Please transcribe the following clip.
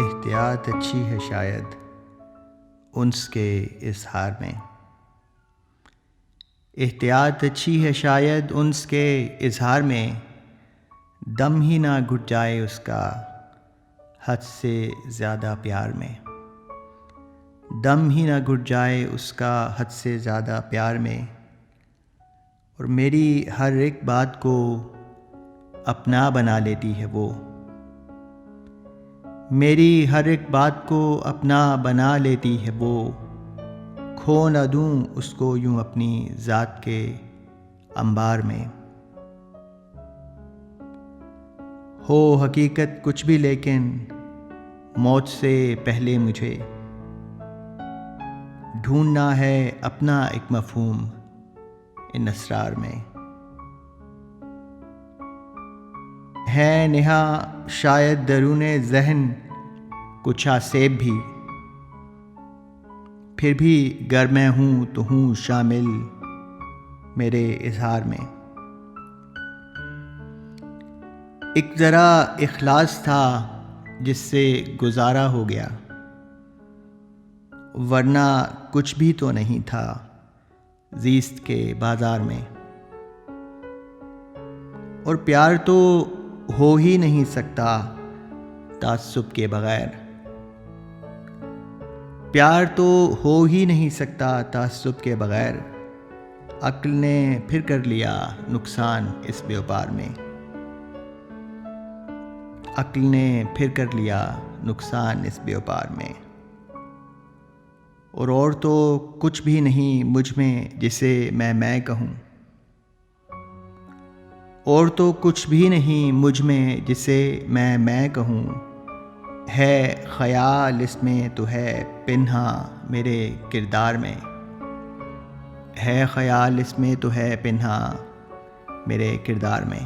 एहतियात अच्छी है शायद उन्स के इज़हार में। एहतियात अच्छी है शायद उन्स के इज़हार में, दम ही ना घुट जाए उसका हद से ज़्यादा प्यार में। दम ही ना घुट जाए उसका हद से ज़्यादा प्यार में। और मेरी हर एक बात को अपना बना लेती है वो। मेरी हर एक बात को अपना बना लेती है वो। खो न दूँ उसको यूं अपनी ज़ात के अंबार में। हो हकीकत कुछ भी लेकिन मौत से पहले मुझे ढूंढना है अपना एक मफ़हूम इन असरार में। है नेहा शायद दरूने ज़हन कुछ आसेब भी, फिर भी गर मैं हूँ तो हूँ शामिल मेरे इज़हार में। एक ज़रा इखलास था जिससे गुजारा हो गया, वरना कुछ भी तो नहीं था ज़ीस्त के बाज़ार में। और प्यार तो हो ही नहीं सकता तासुब के बग़ैर। प्यार तो हो ही नहीं सकता तासुब के बग़ैर। अक्ल ने फिर कर लिया नुकसान इस व्यापार में। अक्ल ने फिर कर लिया नुकसान इस व्यापार में। और तो कुछ भी नहीं मुझ में जिसे मैं कहूँ। और तो कुछ भी नहीं मुझ में जिसे मैं कहूँ। है ख़याल इसमें तो है पिन्हा मेरे किरदार में। है ख़याल इसमें तो है पिन्हा मेरे किरदार में।